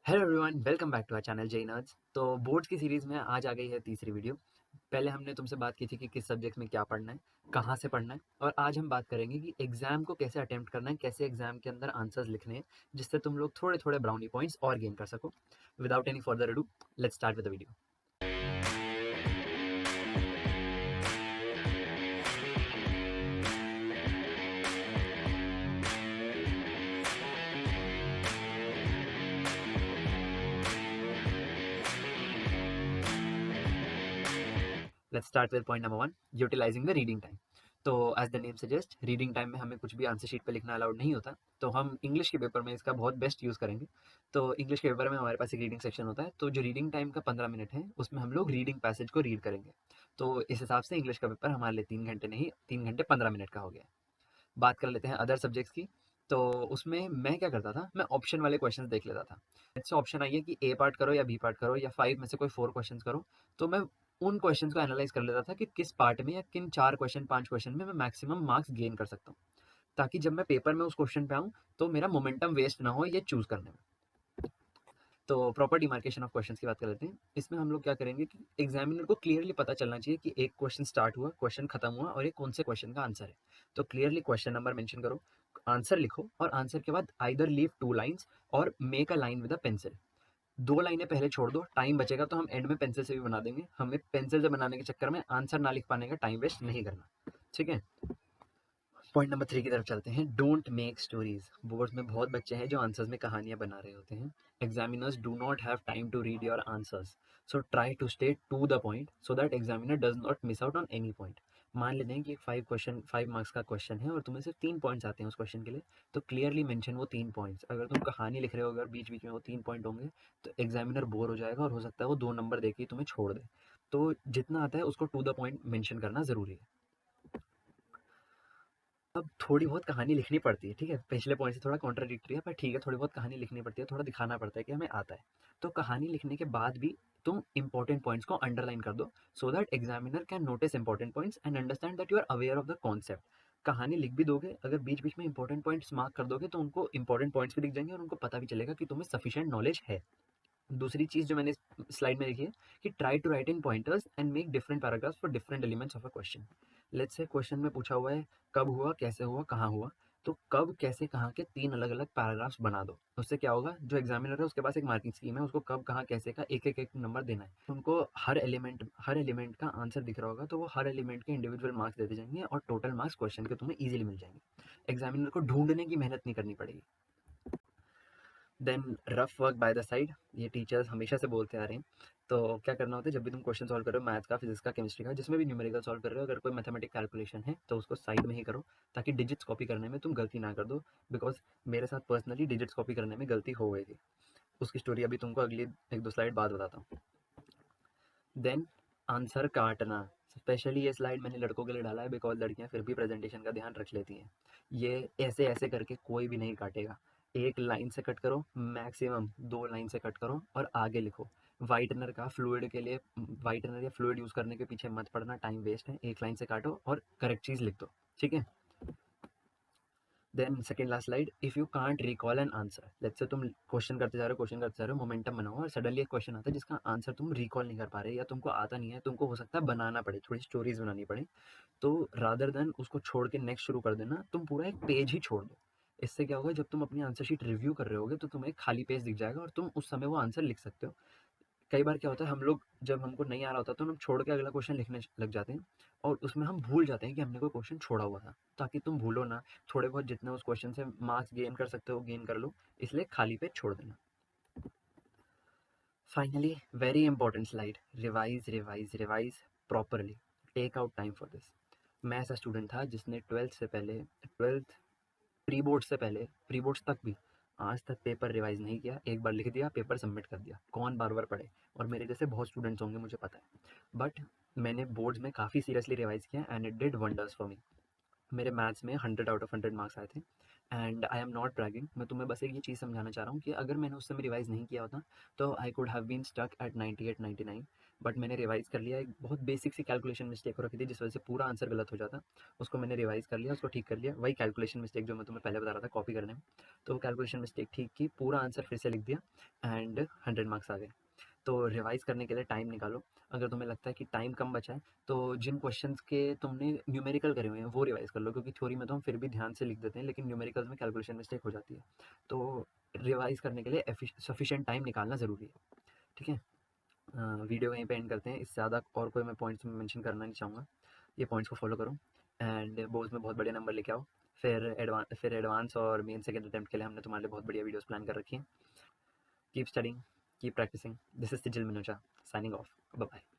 Hello everyone, welcome back to our channel JEE nerds. तो boards की series में आज आ गई है तीसरी वीडियो। पहले हमने तुमसे बात की थी कि किस सब्जेक्ट में क्या पढ़ना है, कहाँ से पढ़ना है, और आज हम बात करेंगे कि एग्ज़ाम को कैसे अटेम्प्ट करना है, कैसे एग्ज़ाम के अंदर आंसर्स लिखने हैं, जिससे तुम लोग थोड़े थोड़े ब्राउनी पॉइंट्स और गेन कर सको। Without any further ado, let's start with the video. Let's start with point number 1, utilizing the reading time. तो as the name suggest, reading time में हमें कुछ भी आंसर शीट पे लिखना अलाउड नहीं होता, तो हम इंग्लिश के पेपर में इसका बहुत बेस्ट यूज़ करेंगे। तो इंग्लिश के पेपर में हमारे पास एक रीडिंग सेक्शन होता है, तो जो रीडिंग टाइम का 15 मिनट है उसमें हम लोग रीडिंग पैसेज को रीड करेंगे। तो इस हिसाब से इंग्लिश का पेपर हमारे लिए 3 घंटे नहीं, 3 घंटे 15 मिनट का हो गया। बात कर लेते हैं अदर सब्जेक्ट्स की। तो उसमें मैं क्या करता था, मैं ऑप्शन वाले क्वेश्चंस देख लेता था। जैसे ऑप्शन आई है कि ए पार्ट करो या बी पार्ट करो या 5 में से कोई 4 क्वेश्चंस करो, तो मैं उन क्वेश्चंस को एनालाइज कर लेता था कि किस पार्ट में या किन 4 क्वेश्चन 5 क्वेश्चन में मैं मैक्सिमम मार्क्स गेन कर सकता हूँ, ताकि जब मैं पेपर में उस क्वेश्चन पे आऊँ तो मेरा मोमेंटम वेस्ट ना हो ये चूज करने में। तो प्रॉपर डिमार्केशन ऑफ क्वेश्चंस की बात कर लेते हैं। इसमें हम लोग क्या करेंगे कि एग्जामिनर को क्लियरली पता चलना चाहिए कि एक क्वेश्चन स्टार्ट हुआ, क्वेश्चन खत्म हुआ और ये कौन से क्वेश्चन का आंसर है। तो क्लियरली क्वेश्चन नंबर मेंशन करो, आंसर लिखो और आंसर के बाद आइदर लीव 2 लाइन्स और make a line with a pencil. 2 लाइनें पहले छोड़ दो, टाइम बचेगा तो हम एंड में पेंसिल से भी बना देंगे। हमें पेंसिल से बनाने के चक्कर में आंसर ना लिख पाने का टाइम वेस्ट नहीं करना, ठीक है। पॉइंट नंबर 3 की तरफ चलते हैं। Don't make stories. बोर्ड्स में बहुत बच्चे हैं जो आंसर्स में कहानियां बना रहे होते हैं। Examiners do not have time to read your answers, so try to stay to the point so that examiner does not miss out on any point. मान लेते हैं कि एक 5 मार्क्स का क्वेश्चन है और तुम्हें सिर्फ 3 पॉइंट्स आते हैं उस क्वेश्चन के लिए, तो क्लियरली मेंशन वो 3 पॉइंट्स। अगर तुम कहानी लिख रहे हो, अगर बीच बीच में वो 3 पॉइंट होंगे तो एग्जामिनर बोर हो जाएगा और हो सकता है वो 2 नंबर देके ही तुम्हें छोड़ दे। तो जितना आता है उसको टू द पॉइंट मेंशन करना जरूरी है। अब थोड़ी बहुत कहानी लिखनी पड़ती है, ठीक है। पिछले पॉइंट से थोड़ा कॉन्ट्राडिक्टरी है, पर ठीक है, थोड़ी बहुत कहानी लिखनी पड़ती है, थोड़ा दिखाना पड़ता है कि हमें आता है। तो कहानी लिखने के बाद भी तुम इंपॉर्टेंट पॉइंट्स को अंडरलाइन कर दो, so that examiner can notice important points and understand that you are aware of the concept. कहानी लिख भी दोगे, अगर बीच बीच में इंपॉर्टेंट पॉइंट्स मार्क कर दोगे तो उनको इंपॉर्टेंट पॉइंट्स भी दिख जाएंगे और उनको पता भी चलेगा कि तुम्हें सफिशिएंट नॉलेज है। दूसरी चीज़ जो मैंने स्लाइड में लिखी है कि try to write in pointers and make different paragraphs for different elements of a question. Let's say question में पूछा हुआ है कब हुआ, कैसे हुआ, कहाँ हुआ, तो कब, कैसे, कहाँ के 3 अलग अलग पैराग्राफ्स बना दो। उससे क्या होगा, जो एग्जामिनर है उसके पास एक मार्किंग स्कीम है, उसको कब, कहाँ, कैसे का एक नंबर देना है। उनको हर एलिमेंट का आंसर दिख रहा होगा तो वो हर एलिमेंट के इंडिविजुअल मार्क्स देते जाएंगे और टोटल मार्क्स क्वेश्चन के तुम्हें ईजिली मिल जाएंगे। एग्जामिनर को ढूंढने की मेहनत नहीं करनी पड़ेगी। Then rough work by the side, ये टीचर्स हमेशा से बोलते आ रहे हैं। तो क्या करना होता है, जब भी तुम क्वेश्चन सॉल्व कर रहे हो, मैथ्स का, फिजिक्स का, केमिस्ट्री का, जिसमें भी न्यूमेरिकल सॉल्व कर रहे हो, अगर कोई मैथमेटिक कैलकुलेशन है तो उसको साइड में ही करो, ताकि डिजिट्स कॉपी करने में तुम गलती ना कर दो। बिकॉज मेरे साथ पर्सनली डिजिट्स कॉपी करने में गलती हो गई थी। उसकी स्टोरी अभी तुमको अगली 1-2 स्लाइड बाद बताता हूँ। देन आंसर काटना। स्पेशली ये स्लाइड मैंने लड़कों के लिए डाला है, बिकॉज लड़कियां फिर भी प्रेजेंटेशन का ध्यान रख लेती हैं। ये ऐसे ऐसे करके कोई भी नहीं काटेगा। एक लाइन से कट करो, मैक्सिमम 2 लाइन से कट करो और आगे लिखो। वाइटनर का फ्लूइड के लिए, वाइटनर या फ्लूइड यूज़ करने के पीछे मत पड़ना, टाइम वेस्ट है। एक लाइन से काटो और करेक्ट चीज़ लिख दो, ठीक है। Then second last slide, if you can't recall an answer. Let's say तुम क्वेश्चन करते जा रहे हो, मोमेंटम बना हुआ और सडनली एक क्वेश्चन आता है जिसका आंसर तुम रिकॉल नहीं कर पा रहे या तुमको आता नहीं है, तुमको हो सकता है बनाना पड़े, थोड़ी स्टोरीज बनानी पड़े। तो रादर देन उसको छोड़ के नेक्स्ट शुरू कर देना, तुम पूरा एक पेज ही छोड़ दो। इससे क्या होगा, जब तुम अपनी आंसर शीट रिव्यू कर रहे होगे तो तुम्हें एक खाली पेज दिख जाएगा और तुम उस समय वो आंसर लिख सकते हो। कई बार क्या होता है, हम लोग जब हमको नहीं आ रहा होता तो हम छोड़ के अगला क्वेश्चन लिखने लग जाते हैं और उसमें हम भूल जाते हैं कि हमने कोई क्वेश्चन छोड़ा हुआ था। ताकि तुम भूलो ना, थोड़े बहुत जितने उस क्वेश्चन से मार्क्स गेन कर सकते हो गेन कर लो, इसलिए खाली पेज छोड़ देना। Finally very important slide, revise revise revise properly, take out time for this. मैं ऐसा स्टूडेंट था जिसने ट्वेल्थ प्री बोर्ड से पहले, प्री बोर्ड्स तक भी आज तक पेपर रिवाइज नहीं किया। एक बार लिख दिया, पेपर सबमिट कर दिया। कौन बार बार पढ़े, और मेरे जैसे बहुत स्टूडेंट्स होंगे मुझे पता है। बट मैंने बोर्ड्स में काफ़ी सीरियसली रिवाइज किया and it did wonders for me. मेरे मैथ्स में 100 आउट ऑफ 100 मार्क्स आए थे। And I am not bragging, मैं तुम्हें बस एक ये चीज़ समझाना चाह रहा हूँ कि अगर मैंने उस समय रिवाइज़ नहीं किया होता तो I could have been stuck at 98 99, but मैंने रिवाइज़ कर लिया। एक बहुत बेसिक सी कैलकुलेशन मिस्टेक हो रखी थी जिस वजह से पूरा आंसर गलत हो जाता, उसको मैंने रिवाइज़ कर लिया, उसको ठीक कर लिया। वही कैलकुलेशन मिस्टेक जो मैं तुम्हें पहले बता रहा था कॉपी करने में, तो वो कैलकुलेशन मिस्टेक ठीक की, पूरा आंसर फिर से लिख दिया एंड 100 मार्क्स आ गए। तो रिवाइज़ करने के लिए टाइम निकालो। अगर तुम्हें लगता है कि टाइम कम बचा है तो जिन क्वेश्चंस के तुमने न्यूमेरिकल करे हुए हैं वो रिवाइज़ कर लो, क्योंकि थ्योरी में तो हम फिर भी ध्यान से लिख देते हैं लेकिन न्यूमेरिकल्स में कैलकुलेशन मिस्टेक हो जाती है। तो रिवाइज़ करने के लिए सफिशिएंट टाइम निकालना ज़रूरी है। ठीक है? वीडियो वहीं पे एंड करते हैं। इससे ज़्यादा और कोई मैं पॉइंट्स मेंशन करना नहीं चाहूँगा। ये पॉइंट्स को फॉलो करो एंड बोर्ड्स में बहुत बढ़िया नंबर लेके आओ। फिर एडवांस और मेन सेकंड अटेम्प्ट के लिए हमने तुम्हारे लिए बहुत बढ़िया वीडियोस प्लान कर रखी हैं। Keep studying, keep practicing. This is Sijil Minocha signing off. Bye bye.